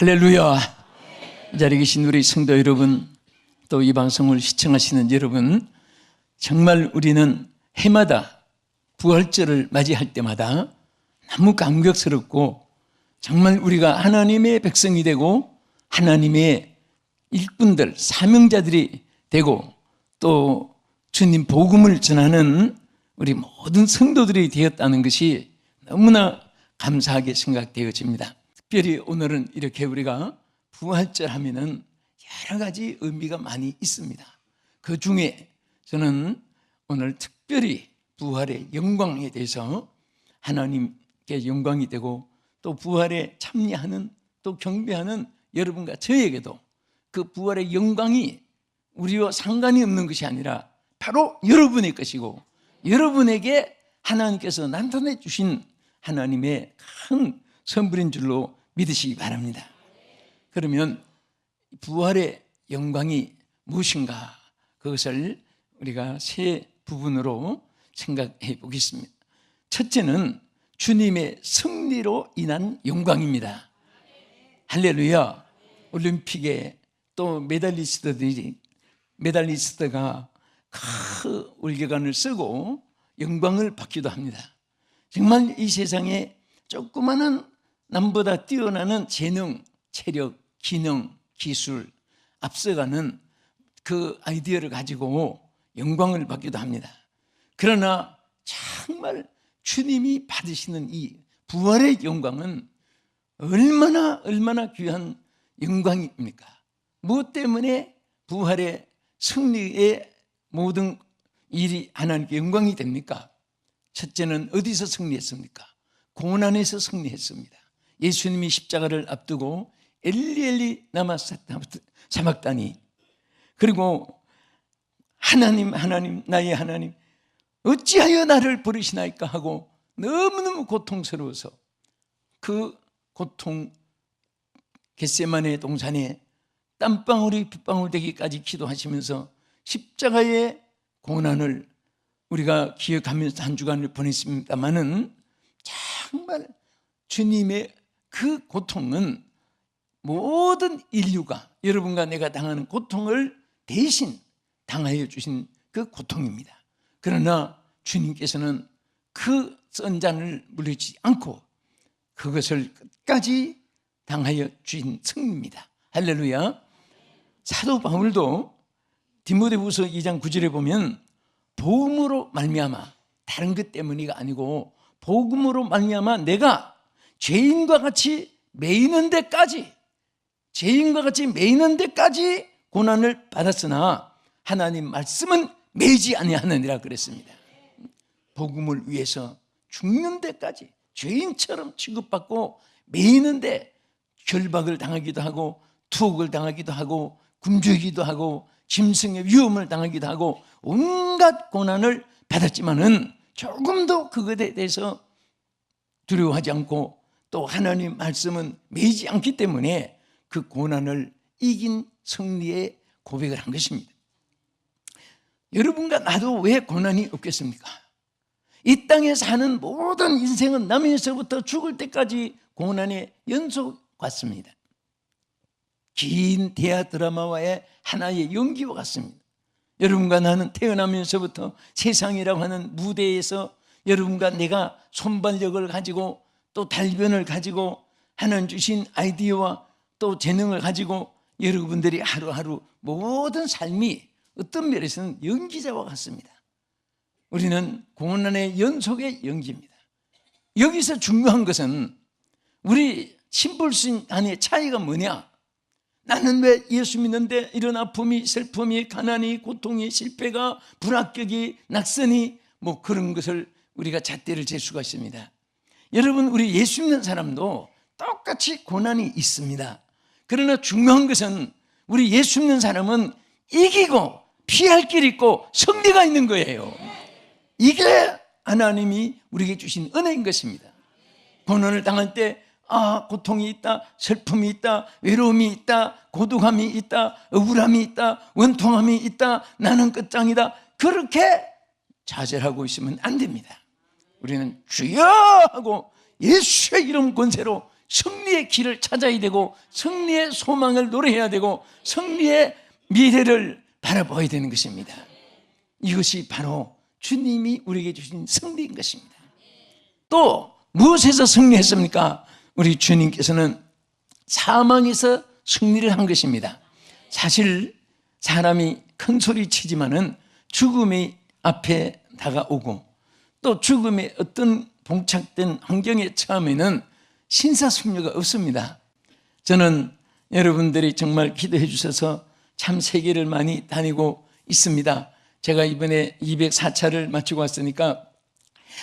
할렐루야. 이 자리에 계신 우리 성도 여러분, 또 이 방송을 시청하시는 여러분, 정말 우리는 해마다 부활절을 맞이할 때마다 너무 감격스럽고, 정말 우리가 하나님의 백성이 되고 하나님의 일꾼들, 사명자들이 되고 또 주님 복음을 전하는 우리 모든 성도들이 되었다는 것이 너무나 감사하게 생각되어집니다. 특별히 오늘은 이렇게 우리가 부활절 하면은 여러 가지 의미가 많이 있습니다. 그 중에 저는 오늘 특별히 부활의 영광에 대해서 하나님께 영광이 되고 또 부활에 참여하는 또 경배하는 여러분과 저에게도 그 부활의 영광이 우리와 상관이 없는 것이 아니라 바로 여러분의 것이고, 여러분에게 하나님께서 나타내 주신 하나님의 큰 선물인 줄로 믿으시기 바랍니다. 그러면 부활의 영광이 무엇인가, 그것을 우리가 세 부분으로 생각해 보겠습니다. 첫째는 주님의 승리로 인한 영광입니다. 할렐루야. 올림픽에 또 메달리스트가 큰 울개관을 쓰고 영광을 받기도 합니다. 정말 이 세상에 조그마한 남보다 뛰어나는 재능, 체력, 기능, 기술, 앞서가는 그 아이디어를 가지고 영광을 받기도 합니다. 그러나 정말 주님이 받으시는 이 부활의 영광은 얼마나 귀한 영광입니까? 무엇 때문에 부활의 승리의 모든 일이 하나님께 영광이 됩니까? 첫째는 어디서 승리했습니까? 고난에서 승리했습니다. 예수님이 십자가를 앞두고 엘리 엘리 라마 사박다니, 그리고 하나님 나의 하나님 어찌하여 나를 버리시나이까 하고 너무너무 고통스러워서 그 고통, 겟세마네 동산에 땀방울이 빗방울 되기까지 기도하시면서 십자가의 고난을 우리가 기억하면서 한 주간을 보냈습니다마는, 정말 주님의 그 고통은 모든 인류가, 여러분과 내가 당하는 고통을 대신 당하여 주신 그 고통입니다. 그러나 주님께서는 그 선잔을 물리치지 않고 그것을 끝까지 당하여 주신 승리입니다. 할렐루야. 사도 바울도 디모데후서 2장 9절에 보면 복음으로 말미암아, 다른 것 때문이가 아니고 복음으로 말미암아 내가 죄인과 같이 매이는 데까지 고난을 받았으나 하나님 말씀은 매이지 아니하느니라 그랬습니다. 복음을 위해서 죽는 데까지 죄인처럼 취급받고 매이는데 결박을 당하기도 하고 투옥을 당하기도 하고 굶주리기도 하고 짐승의 위험을 당하기도 하고 온갖 고난을 받았지만은 조금도 그것에 대해서 두려워하지 않고 또 하나님 말씀은 매이지 않기 때문에 그 고난을 이긴 승리의 고백을 한 것입니다. 여러분과 나도 왜 고난이 없겠습니까? 이 땅에 사는 모든 인생은 나면서부터 죽을 때까지 고난의 연속 같습니다. 긴 대하 드라마와의 하나의 연기와 같습니다. 여러분과 나는 태어나면서부터 세상이라고 하는 무대에서 여러분과 내가 손발력을 가지고 또 달변을 가지고 하나님 주신 아이디어와 또 재능을 가지고 여러분들이 하루하루 모든 삶이 어떤 면에서는 연기자와 같습니다. 우리는 고난의 연속의 연기입니다. 여기서 중요한 것은 우리 신불신 간의 차이가 뭐냐? 나는 왜 예수 믿는데 이런 아픔이, 슬픔이, 가난이, 고통이, 실패가, 불합격이, 낙선이, 뭐 그런 것을 우리가 잣대를 잴 수가 있습니다. 여러분, 우리 예수 믿는 사람도 똑같이 고난이 있습니다. 그러나 중요한 것은 우리 예수 믿는 사람은 이기고 피할 길이 있고 승리가 있는 거예요. 이게 하나님이 우리에게 주신 은혜인 것입니다. 고난을 당할 때 고통이 있다, 슬픔이 있다, 외로움이 있다, 고독함이 있다, 억울함이 있다, 원통함이 있다, 나는 끝장이다, 그렇게 좌절하고 있으면 안 됩니다. 우리는 주여 하고 예수의 이름 권세로 승리의 길을 찾아야 되고 승리의 소망을 노래해야 되고 승리의 미래를 바라봐야 되는 것입니다. 이것이 바로 주님이 우리에게 주신 승리인 것입니다. 또 무엇에서 승리했습니까? 우리 주님께서는 사망에서 승리를 한 것입니다. 사실 사람이 큰 소리 치지만은 죽음이 앞에 다가오고 또 죽음의 어떤 봉착된 환경에 처음에는 신사숙녀가 없습니다. 저는 여러분들이 정말 기도해 주셔서 참 세계를 많이 다니고 있습니다. 제가 이번에 204차를 마치고 왔으니까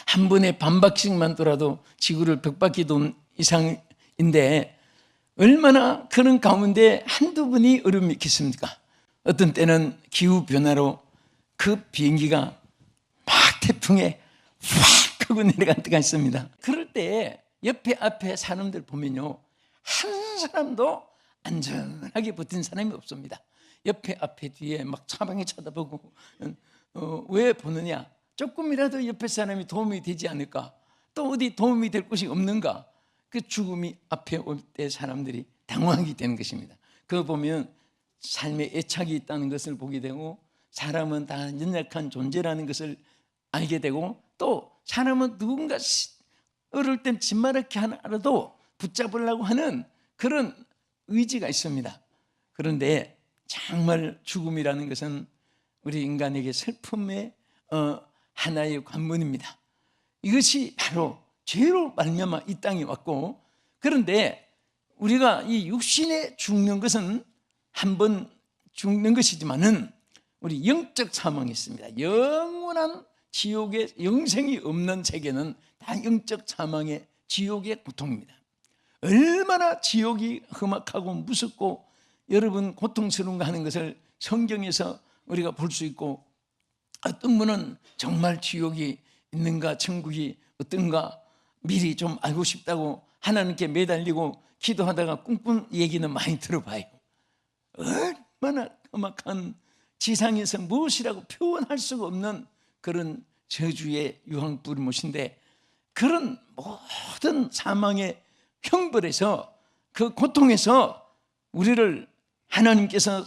한 번에 반 바퀴씩만 돌아도 지구를 100바퀴 돈 이상인데 얼마나 그런 가운데 한두 분이 얼음 믿겠습니까? 어떤 때는 기후변화로 그 비행기가 막 태풍에 확 하고 내려간 때가 있습니다. 그럴 때 옆에 앞에 사람들 보면요, 한 사람도 안전하게 버틴 사람이 없습니다. 옆에 앞에 뒤에 막 사방에 쳐다보고 왜 보느냐? 조금이라도 옆에 사람이 도움이 되지 않을까? 또 어디 도움이 될 곳이 없는가? 그 죽음이 앞에 올 때 사람들이 당황하게 되는 것입니다. 그거 보면 삶에 애착이 있다는 것을 보게 되고 사람은 다 연약한 존재라는 것을 알게 되고 또 사람은 누군가 어릴 땐 짓마르게 하나라도 붙잡으려고 하는 그런 의지가 있습니다. 그런데 정말 죽음이라는 것은 우리 인간에게 슬픔의 하나의 관문입니다. 이것이 바로 죄로 말미암아 이 땅에 왔고, 그런데 우리가 이 육신에 죽는 것은 한 번 죽는 것이지만은 우리 영적 사망이 있습니다. 영원한 지옥의 영생이 없는 세계는 다 영적 사망의 지옥의 고통입니다. 얼마나 지옥이 험악하고 무섭고 여러분 고통스러운가 하는 것을 성경에서 우리가 볼 수 있고, 어떤 분은 정말 지옥이 있는가 천국이 어떤가 미리 좀 알고 싶다고 하나님께 매달리고 기도하다가 꿈꾼 얘기는 많이 들어봐요. 얼마나 험악한 지상에서 무엇이라고 표현할 수가 없는 그런 저주의 유황불못인데, 그런 모든 사망의 형벌에서 그 고통에서 우리를 하나님께서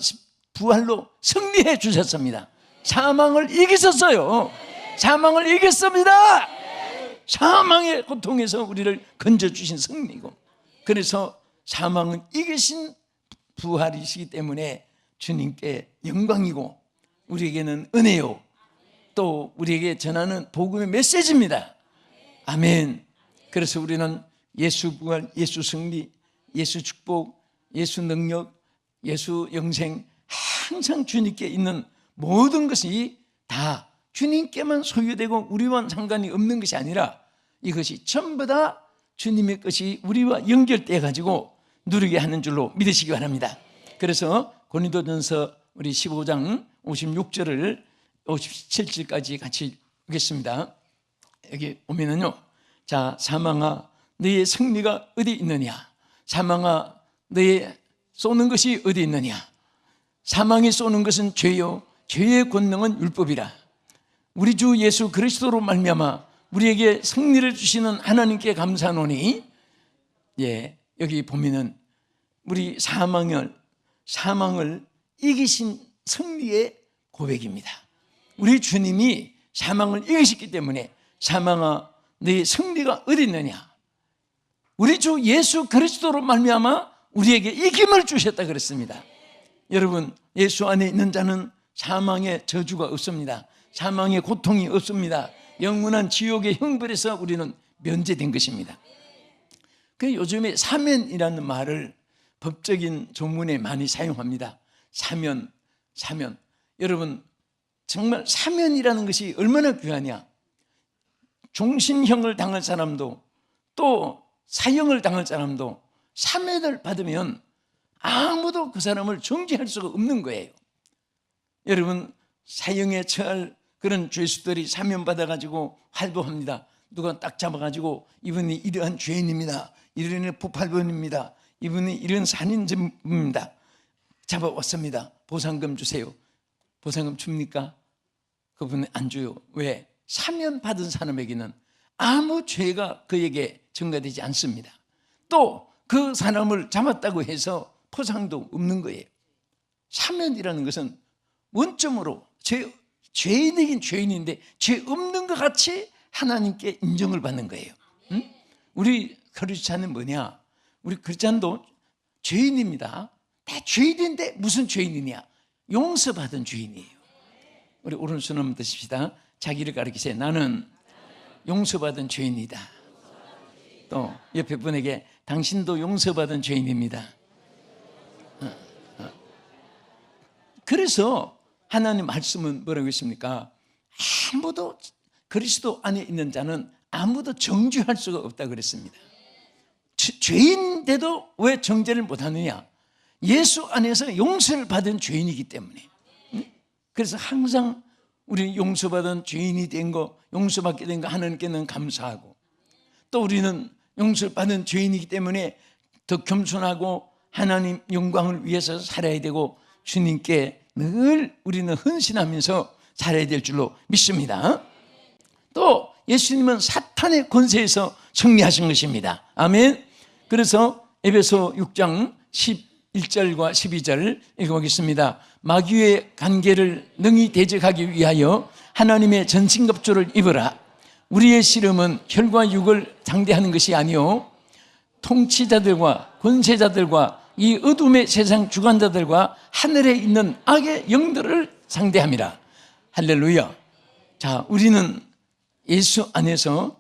부활로 승리해 주셨습니다. 사망을 이기셨어요. 사망을 이겼습니다. 사망의 고통에서 우리를 건져주신 승리고, 그래서 사망은 이기신 부활이시기 때문에 주님께 영광이고 우리에게는 은혜요, 또 우리에게 전하는 복음의 메시지입니다. 아멘. 그래서 우리는 예수 부활, 예수 승리, 예수 축복, 예수 능력, 예수 영생, 항상 주님께 있는 모든 것이 다 주님께만 소유되고 우리와 상관이 없는 것이 아니라 이것이 전부 다 주님의 것이 우리와 연결돼 가지고 누리게 하는 줄로 믿으시기 바랍니다. 그래서 고린도전서 우리 15장 56절을 57절까지 같이 보겠습니다. 여기 보면은요, 자, 사망아 너의 승리가 어디 있느냐? 사망아 너의 쏘는 것이 어디 있느냐? 사망이 쏘는 것은 죄요, 죄의 권능은 율법이라. 우리 주 예수 그리스도로 말미암아 우리에게 승리를 주시는 하나님께 감사하노니, 예, 여기 보면은 우리 사망을 이기신 승리의 고백입니다. 우리 주님이 사망을 이기셨기 때문에 사망아 너의 승리가 어디 있느냐? 우리 주 예수 그리스도로 말미암아 우리에게 이김을 주셨다 그랬습니다. 여러분, 예수 안에 있는 자는 사망의 저주가 없습니다. 사망의 고통이 없습니다. 영원한 지옥의 형벌에서 우리는 면제된 것입니다. 그 요즘에 사면이라는 말을 법적인 조문에 많이 사용합니다. 사면. 여러분, 정말 사면이라는 것이 얼마나 귀하냐? 종신형을 당할 사람도 또 사형을 당할 사람도 사면을 받으면 아무도 그 사람을 정죄할 수가 없는 거예요. 여러분, 사형에 처할 그런 죄수들이 사면받아가지고 활보합니다. 누가 딱 잡아가지고 이분이 이러한 죄인입니다, 이런 폭발범입니다, 이분이 이런 살인범입니다, 잡아왔습니다, 보상금 주세요. 보상금 줍니까? 그분은 안 줘요. 왜? 사면받은 사람에게는 아무 죄가 그에게 전가되지 않습니다. 또 그 사람을 잡았다고 해서 포상도 없는 거예요. 사면이라는 것은 원점으로 죄인이긴 죄인인데 죄 없는 것 같이 하나님께 인정을 받는 거예요. 응? 우리 크리스찬은 뭐냐? 우리 크리스찬도 죄인입니다. 다 죄인인데 무슨 죄인이냐? 용서받은 죄인이에요. 우리 오른손 한번 드십시다. 자기를 가리키세요. 나는 용서받은 죄인이다. 또 옆에 분에게 당신도 용서받은 죄인입니다. 그래서 하나님 말씀은 뭐라고 했습니까? 아무도 그리스도 안에 있는 자는 아무도 정죄할 수가 없다 그랬습니다. 죄인인데도 왜 정죄를 못하느냐? 예수 안에서 용서를 받은 죄인이기 때문에. 그래서 항상 우리 용서받은 죄인이 된 거, 용서받게 된 거 하나님께는 감사하고, 또 우리는 용서를 받은 죄인이기 때문에 더 겸손하고 하나님 영광을 위해서 살아야 되고 주님께 늘 우리는 헌신하면서 살아야 될 줄로 믿습니다. 또 예수님은 사탄의 권세에서 승리하신 것입니다. 아멘. 그래서 에베소 6장 11절과 12절 읽어보겠습니다. 마귀의 관계를 능히 대적하기 위하여 하나님의 전신갑주를 입으라. 우리의 씨름은 혈과 육을 상대하는 것이 아니요 통치자들과 권세자들과 이 어둠의 세상 주관자들과 하늘에 있는 악의 영들을 상대함이라. 할렐루야. 자, 우리는 예수 안에서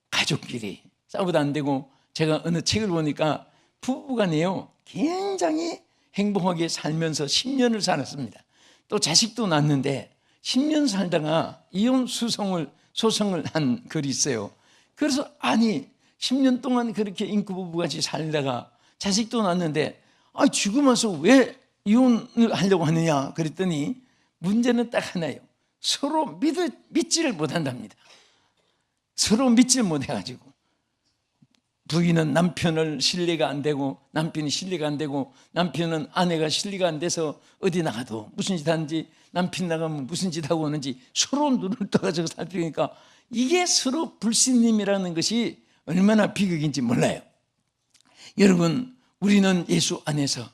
가족끼리 싸우도 안 되고, 제가 어느 책을 보니까 부부간에요 굉장히 행복하게 살면서 10년을 살았습니다. 또 자식도 낳았는데 10년 살다가 이혼 소송을 한 글이 있어요. 그래서 아니 10년 동안 그렇게 인구부부같이 살다가 자식도 낳았는데 지금 와서 왜 이혼을 하려고 하느냐 그랬더니 문제는 딱 하나예요. 서로 믿지를 못한답니다. 서로 믿지를 못해가지고 부인은 남편을 신뢰가 안 되고, 남편이 신뢰가 안 되고, 남편은 아내가 신뢰가 안 돼서 어디 나가도 무슨 짓 하는지, 남편 나가면 무슨 짓 하고 오는지 서로 눈을 떠가지고 살피니까 이게 서로 불신임이라는 것이 얼마나 비극인지 몰라요. 여러분, 우리는 예수 안에서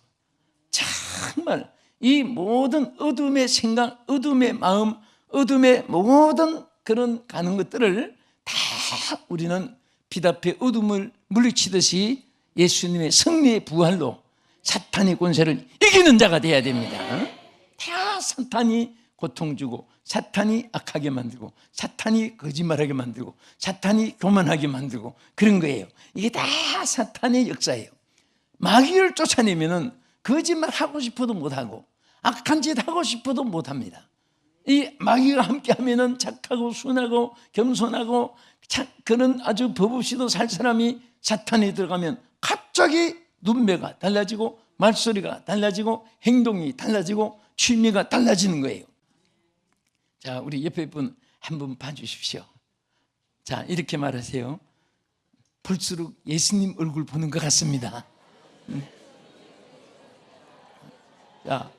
정말 이 모든 어둠의 생각, 어둠의 마음, 어둠의 모든 그런 가는 것들을 다 우리는 빛 앞에 어둠을 물리치듯이 예수님의 승리의 부활로 사탄의 권세를 이기는 자가 되어야 됩니다. 다 사탄이 고통 주고, 사탄이 악하게 만들고, 사탄이 거짓말하게 만들고, 사탄이 교만하게 만들고 그런 거예요. 이게 다 사탄의 역사예요. 마귀를 쫓아내면은 거짓말 하고 싶어도 못하고, 악한 짓 하고 싶어도 못합니다. 이 마귀가 함께하면은 착하고 순하고 겸손하고 그런 아주 법 없이도 살 사람이 사탄에 들어가면 갑자기 눈매가 달라지고, 말소리가 달라지고, 행동이 달라지고, 취미가 달라지는 거예요. 자, 우리 옆에 분 한 분 봐주십시오. 자, 이렇게 말하세요. 볼수록 예수님 얼굴 보는 것 같습니다. 자,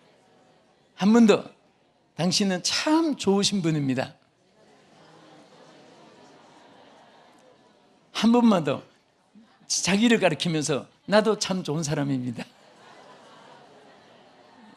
한 번 더. 당신은 참 좋으신 분입니다. 한 번만 더. 자기를 가리키면서 나도 참 좋은 사람입니다.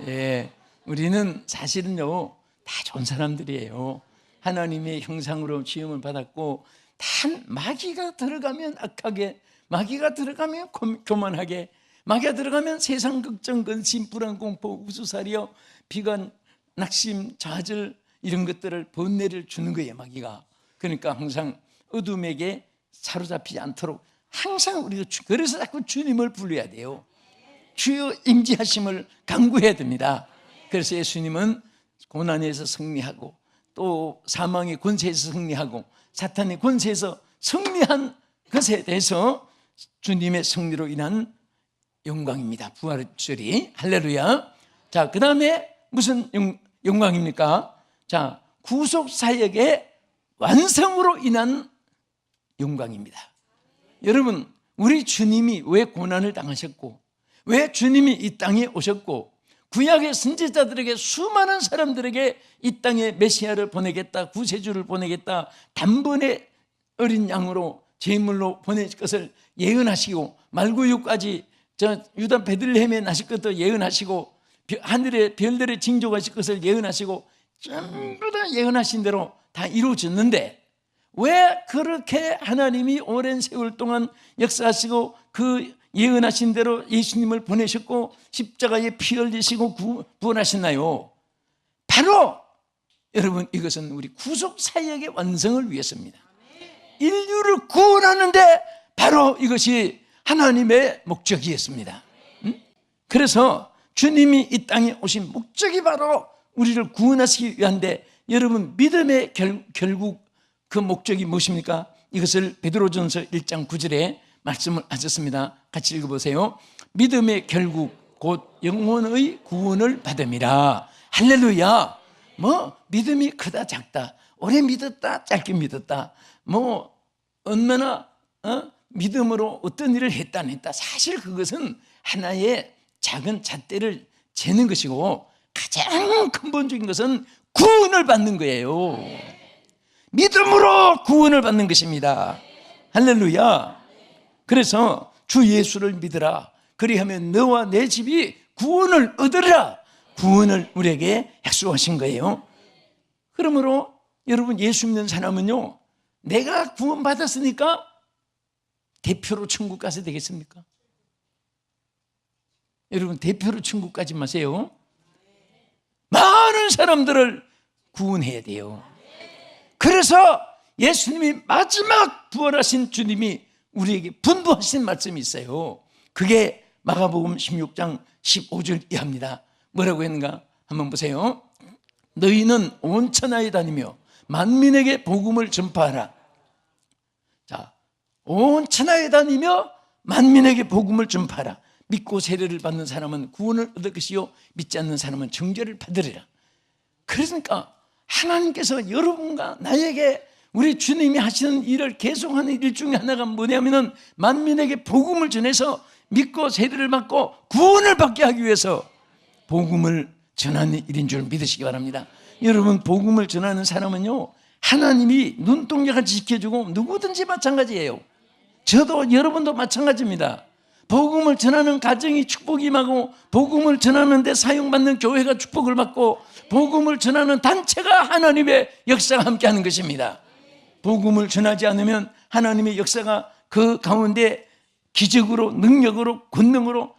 예, 우리는 사실은요 다 좋은 사람들이에요. 하나님의 형상으로 지음을 받았고, 단 마귀가 들어가면 악하게, 마귀가 들어가면 교만하게, 마귀가 들어가면 세상 걱정, 근심, 불안, 공포, 우수살이요, 비관, 낙심, 좌절 이런 것들을 번뇌를 주는 거예요, 마귀가. 그러니까 항상 어둠에게 사로잡히지 않도록 항상 우리가, 그래서 자꾸 주님을 불러야 돼요. 주여 임재하심을 간구해야 됩니다. 그래서 예수님은 고난에서 승리하고, 또 사망의 권세에서 승리하고, 사탄의 권세에서 승리한 것에 대해서 주님의 승리로 인한 영광입니다. 부활절이. 할렐루야. 자, 그 다음에 무슨 영광입니까? 자, 구속사역의 완성으로 인한 영광입니다. 여러분, 우리 주님이 왜 고난을 당하셨고, 왜 주님이 이 땅에 오셨고, 구약의 선지자들에게, 수많은 사람들에게 이 땅에 메시아를 보내겠다, 구세주를 보내겠다, 단번에 어린 양으로 제물로 보낼 것을 예언하시고 말구유까지 저 유다 베들레헴에 나실 것도 예언하시고 하늘의 별들의 징조하실 것을 예언하시고 전부 다 예언하신 대로 다 이루어졌는데 왜 그렇게 하나님이 오랜 세월 동안 역사하시고 그 예언하신 대로 예수님을 보내셨고 십자가에 피 흘리시고 구원하셨나요? 바로 여러분 이것은 우리 구속 사역의 완성을 위해서입니다. 인류를 구원하는데 바로 이것이 하나님의 목적이었습니다. 그래서 주님이 이 땅에 오신 목적이 바로 우리를 구원하시기 위한데 여러분 믿음의 결국 그 목적이 무엇입니까? 이것을 베드로전서 1장 9절에 말씀을 하셨습니다. 같이 읽어보세요. 믿음의 결국 곧 영혼의 구원을 받음이라. 할렐루야. 뭐 믿음이 크다 작다, 오래 믿었다 짧게 믿었다, 뭐 얼마나 믿음으로 어떤 일을 했다 안 했다, 사실 그것은 하나의 작은 잣대를 재는 것이고 가장 근본적인 것은 구원을 받는 거예요. 믿음으로 구원을 받는 것입니다. 할렐루야. 그래서 주 예수를 믿으라. 그리하면 너와 내 집이 구원을 얻으리라. 구원을 우리에게 약속하신 거예요. 그러므로 여러분 예수 믿는 사람은요, 내가 구원받았으니까 대표로 천국 가서 되겠습니까? 여러분 대표로 천국 가지 마세요. 많은 사람들을 구원해야 돼요. 그래서 예수님이 마지막 부활하신 주님이 우리에게 분부하신 말씀이 있어요. 그게 마가복음 16장 15절 이하입니다. 뭐라고 했는가 한번 보세요. 너희는 온 천하에 다니며 만민에게 복음을 전파하라. 자, 온 천하에 다니며 만민에게 복음을 전파하라. 믿고 세례를 받는 사람은 구원을 얻을 것이요 믿지 않는 사람은 정죄를 받으리라. 그러니까 하나님께서 여러분과 나에게 우리 주님이 하시는 일을 계속하는 일 중에 하나가 뭐냐면은 만민에게 복음을 전해서 믿고 세례를 받고 구원을 받게 하기 위해서 복음을 전하는 일인 줄 믿으시기 바랍니다. 여러분 복음을 전하는 사람은요 하나님이 눈동자같이 지켜주고 누구든지 마찬가지예요. 저도 여러분도 마찬가지입니다. 복음을 전하는 가정이 축복이 임하고 복음을 전하는 데 사용받는 교회가 축복을 받고 복음을 전하는 단체가 하나님의 역사가 함께하는 것입니다. 복음을 전하지 않으면 하나님의 역사가 그 가운데 기적으로 능력으로 권능으로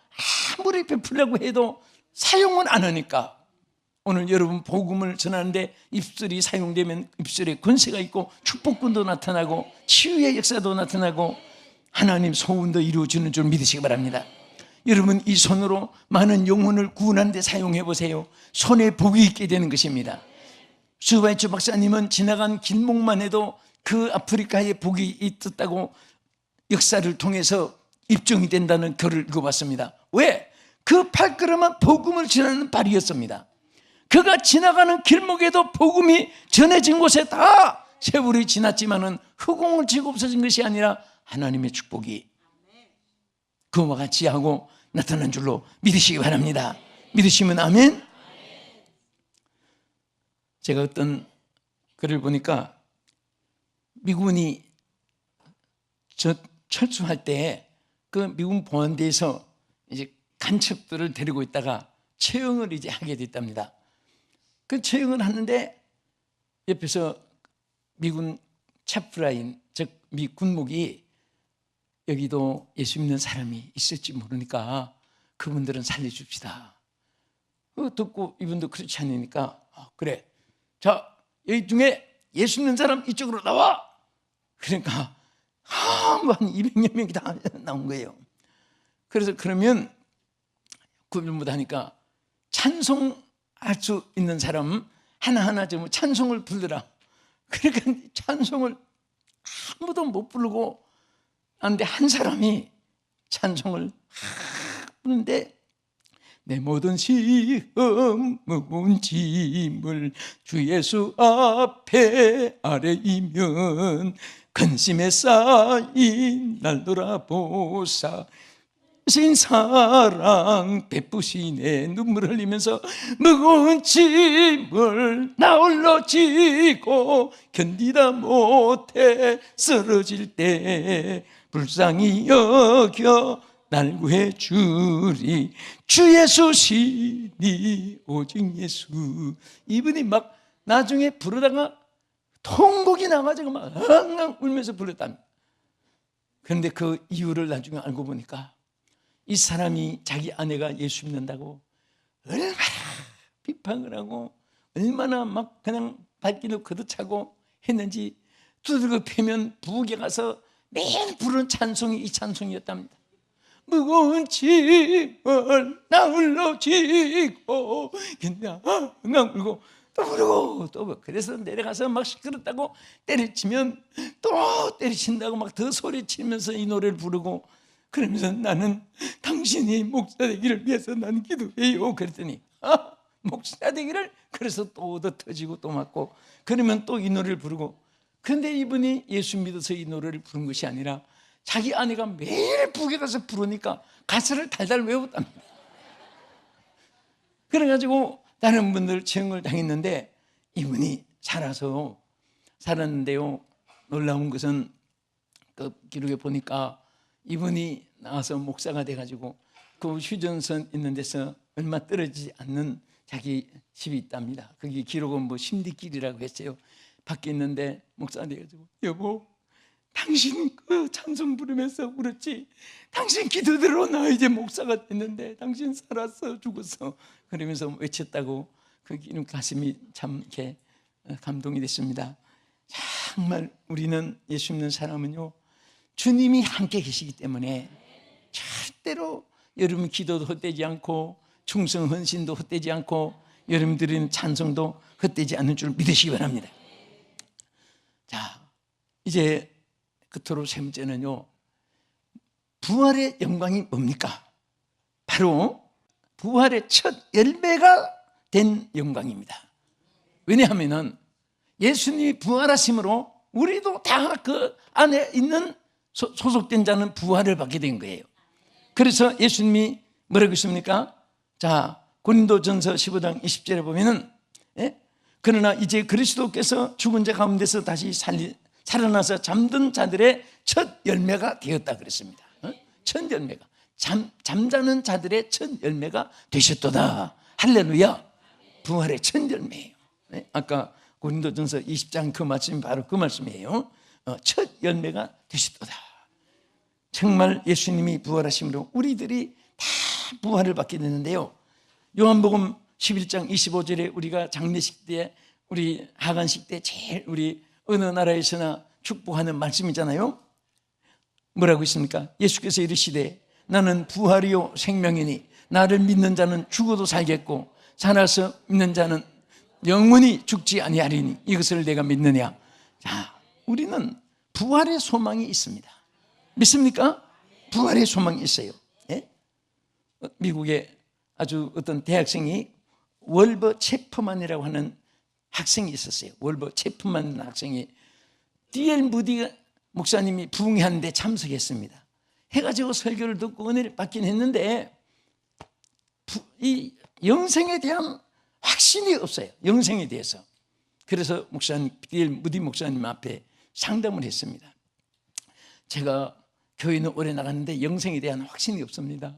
아무리 베풀려고 해도 사용은 안 하니까 오늘 여러분 복음을 전하는데 입술이 사용되면 입술에 권세가 있고 축복권도 나타나고 치유의 역사도 나타나고 하나님 소원도 이루어지는 줄 믿으시기 바랍니다. 여러분 이 손으로 많은 영혼을 구원하는 데 사용해 보세요. 손에 복이 있게 되는 것입니다. 수바이처 박사님은 지나간 길목만 해도 그 아프리카에 복이 있었다고 역사를 통해서 입증이 된다는 글을 읽어봤습니다. 왜? 그 발걸음은 복음을 전하는 발이었습니다. 그가 지나가는 길목에도 복음이 전해진 곳에 다 세월이 지났지만은 흑공을 지고 없어진 것이 아니라 하나님의 축복이 그와 같이 하고 나타난 줄로 믿으시기 바랍니다. 믿으시면 아멘. 제가 어떤 글을 보니까 미군이 철수할 때 그 미군 보안대에서 이제 간첩들을 데리고 있다가 처형을 이제 하게 됐답니다. 그 처형을 하는데 옆에서 미군 차프라인 즉 미 군목이 여기도 예수 믿는 사람이 있을지 모르니까 그분들은 살려줍시다. 그거 듣고 이분도 그렇지 않으니까 그래 자 여기 중에 예수 믿는 사람 이쪽으로 나와. 그러니까 뭐 한 200여 명이 다 나온 거예요. 그래서 그러면 구별못 하니까 찬송할 수 있는 사람 하나하나 좀 찬송을 부르라. 그러니까 찬송을 아무도 못 부르고 하는데 한 사람이 찬송을 부르는데 내 모든 시험 무거운 짐을 주 예수 앞에 아래이면 근심에 쌓인 날 돌아보사 신 사랑 베푸시네. 눈물 흘리면서 무거운 짐을 나 홀로 지고 견디다 못해 쓰러질 때 불쌍히 여겨 날 구해 주리 주 예수시니 오직 예수. 이분이 막 나중에 부르다가 통곡이 나가지고 막 엉엉 울면서 불렀답니다. 그런데 그 이유를 나중에 알고 보니까 이 사람이 자기 아내가 예수 믿는다고 얼마나 비판을 하고 얼마나 막 그냥 발길을 걷어차고 했는지 두들겨 패면 부엌에 가서 매일 부르는 찬송이 이 찬송이었답니다. 무거운 짐을 나 홀로 지고 그냥 울고 또 부르고 또 부르고. 그래서 내려가서 막 시끄럽다고 때려치면 또 때려친다고 막 더 소리치면서 이 노래를 부르고 그러면서 나는 당신이 목사 되기를 위해서 난 기도해요. 그랬더니 목사 되기를. 그래서 또 얻어 터지고 또 맞고 그러면 또 이 노래를 부르고. 그런데 이분이 예수 믿어서 이 노래를 부른 것이 아니라 자기 아내가 매일 부엌에 가서 부르니까 가사를 달달 외웠답니다. 그래가지고 다른 분들 체험을 당했는데 이분이 살았는데요. 놀라운 것은 그 기록에 보니까 이분이 나와서 목사가 돼가지고 그 휴전선 있는 데서 얼마 떨어지지 않는 자기 집이 있답니다. 거기 기록은 뭐 심리길이라고 했어요. 밖에 있는데 목사가 돼가지고 여보 당신 그 찬송 부르면서 울었지. 당신 기도대로 나 이제 목사가 됐는데 당신 살았어 죽었어 그러면서 외쳤다고. 그 가슴이 참 이렇게 감동이 됐습니다. 정말 우리는 예수 믿는 사람은요 주님이 함께 계시기 때문에 절대로 여러분 기도도 헛되지 않고 충성 헌신도 헛되지 않고 여러분 드리는 찬송도 헛되지 않는 줄 믿으시기 바랍니다. 자, 이제 끝으로 세 번째는요, 부활의 영광이 뭡니까? 바로 부활의 첫 열매가 된 영광입니다. 왜냐하면 예수님이 부활하심으로 우리도 다 그 안에 있는 소속된 자는 부활을 받게 된 거예요. 그래서 예수님이 뭐라고 했습니까? 자, 고린도전서 15장 20절에 보면은 그러나 이제 그리스도께서 죽은 자 가운데서 다시 살아나서 잠든 자들의 첫 열매가 되었다 그랬습니다. 첫 열매가 잠자는 자들의 첫 열매가 되셨도다. 할렐루야. 부활의 첫 열매예요. 아까 고린도전서 20장 그 말씀이 바로 그 말씀이에요. 첫 열매가 되셨도다. 정말 예수님이 부활하심으로 우리들이 다 부활을 받게 되는데요. 요한복음 11장 25절에 우리가 장례식 때 우리 하간식 때 제일 우리 어느 나라에서나 축복하는 말씀이잖아요. 뭐라고 있습니까? 예수께서 이르시되 나는 부활이요 생명이니 나를 믿는 자는 죽어도 살겠고 살아서 믿는 자는 영원히 죽지 아니하리니 이것을 내가 믿느냐. 자, 우리는 부활의 소망이 있습니다. 믿습니까? 부활의 소망이 있어요. 미국에 아주 어떤 대학생이 월버 체프만이라고 하는 학생이 있었어요. 월버 체프만 학생이 D.L. 무디 목사님이 부흥회하는데 참석했습니다. 해가지고 설교를 듣고 은혜를 받긴 했는데 이 영생에 대한 확신이 없어요. 영생에 대해서. 그래서 목사님 D.L. 무디 목사님 앞에 상담을 했습니다. 제가 교회는 오래 나갔는데 영생에 대한 확신이 없습니다.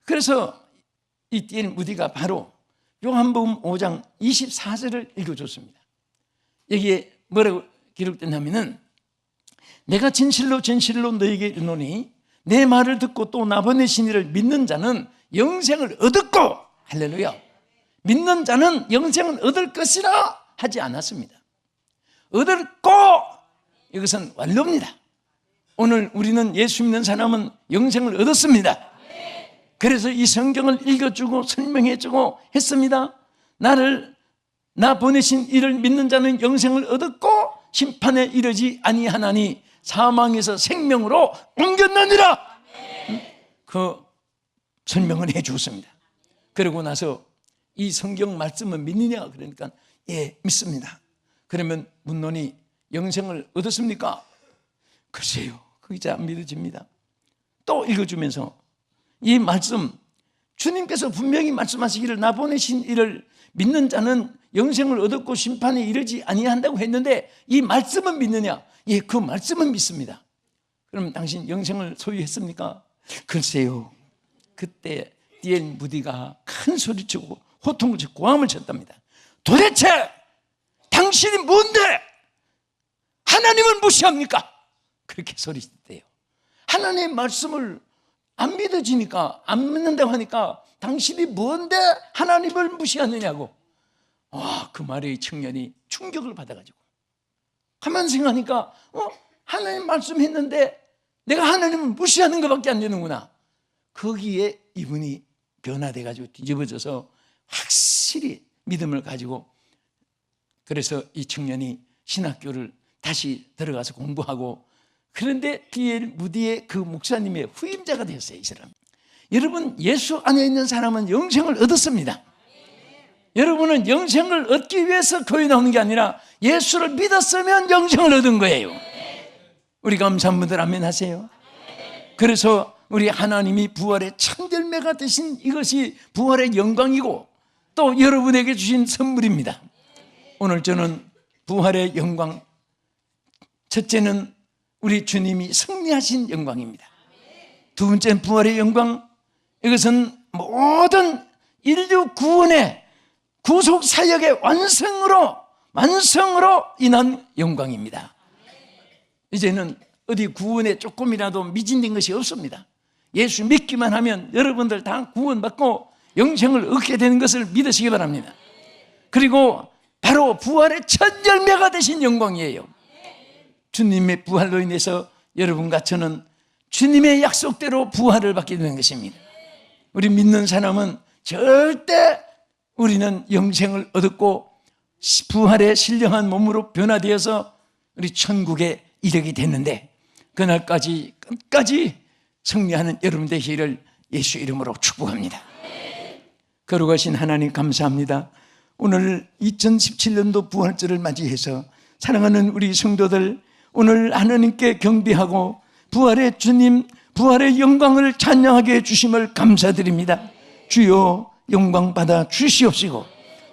그래서 이 D.L. 무디가 바로 요한복음 5장 24절을 읽어줬습니다. 여기에 뭐라고 기록됐냐면은 내가 진실로 진실로 너에게 이르노니 내 말을 듣고 또 나 보내신 이를 믿는 자는 영생을 얻었고, 할렐루야, 믿는 자는 영생을 얻을 것이라 하지 않았습니다. 얻었고, 이것은 완료입니다. 오늘 우리는 예수 믿는 사람은 영생을 얻었습니다. 그래서 이 성경을 읽어주고 설명해주고 했습니다. 나 보내신 이를 믿는 자는 영생을 얻었고 심판에 이르지 아니하나니 사망에서 생명으로 옮겼느니라. 그 설명을 해 주었습니다. 그러고 나서 이 성경 말씀을 믿느냐 그러니까 예, 믿습니다. 그러면 묻노니 영생을 얻었습니까? 글쎄요, 그게 잘 안 믿어집니다. 또 읽어주면서 이 말씀, 주님께서 분명히 말씀하시기를 나 보내신 이를 믿는 자는 영생을 얻었고 심판에 이르지 아니한다고 했는데 이 말씀은 믿느냐? 예, 그 말씀은 믿습니다. 그럼 당신 영생을 소유했습니까? 글쎄요. 그때 D.L. 무디가 큰 소리치고 호통을 치고 고함을 쳤답니다. 도대체 당신이 뭔데 하나님을 무시합니까? 그렇게 소리쳤대요. 하나님의 말씀을 안 믿어지니까, 안 믿는다고 하니까 당신이 뭔데 하나님을 무시하느냐고. 그 말에 이 청년이 충격을 받아가지고 가만 생각하니까 하나님 말씀했는데 내가 하나님을 무시하는 것밖에 안 되는구나. 거기에 이분이 변화돼가지고 뒤집어져서 확실히 믿음을 가지고, 그래서 이 청년이 신학교를 다시 들어가서 공부하고, 그런데 D.L. 무디의 그 목사님의 후임자가 되었어요, 이 사람. 여러분, 예수 안에 있는 사람은 영생을 얻었습니다. 여러분은 영생을 얻기 위해서 교회 나오는 게 아니라 예수를 믿었으면 영생을 얻은 거예요. 우리 감사한 분들 아멘 하세요. 그래서 우리 하나님이 부활의 참 열매가 되신 이것이 부활의 영광이고 또 여러분에게 주신 선물입니다. 오늘 저는 부활의 영광, 첫째는 우리 주님이 승리하신 영광입니다. 두 번째는 부활의 영광, 이것은 모든 인류 구원의 구속 사역의 완성으로 인한 영광입니다. 이제는 어디 구원에 조금이라도 미진된 것이 없습니다. 예수 믿기만 하면 여러분들 다 구원받고 영생을 얻게 되는 것을 믿으시기 바랍니다. 그리고 바로 부활의 첫 열매가 되신 영광이에요. 주님의 부활로 인해서 여러분과 저는 주님의 약속대로 부활을 받게 되는 것입니다. 우리 믿는 사람은 절대 우리는 영생을 얻었고 부활의 신령한 몸으로 변화되어서 우리 천국에 이르게 됐는데, 그날까지 끝까지 승리하는 여러분 되시기를 예수 이름으로 축복합니다. 거룩하신 하나님 감사합니다. 오늘 2017년도 부활절을 맞이해서 사랑하는 우리 성도들, 오늘 하나님께 경배하고 부활의 주님, 부활의 영광을 찬양하게 해주심을 감사드립니다. 주여 영광 받아 주시옵시고,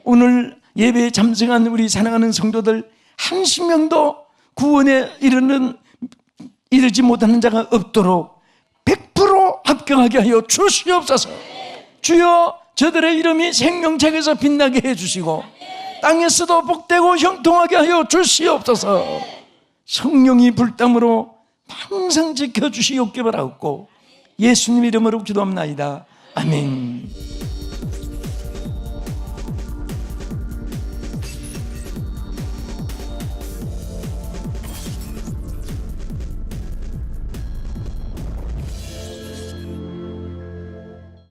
오늘 예배에 참석한 우리 사랑하는 성도들 한십 명도 구원에 이르지 못하는 자가 없도록 100% 합격하게 하여 주시옵소서. 주여 저들의 이름이 생명책에서 빛나게 해주시고 땅에서도 복되고 형통하게 하여 주시옵소서. 성령이 불담으로 항상 지켜주시옵기 바라옵고 예수님 이름으로 기도합나이다. 아멘.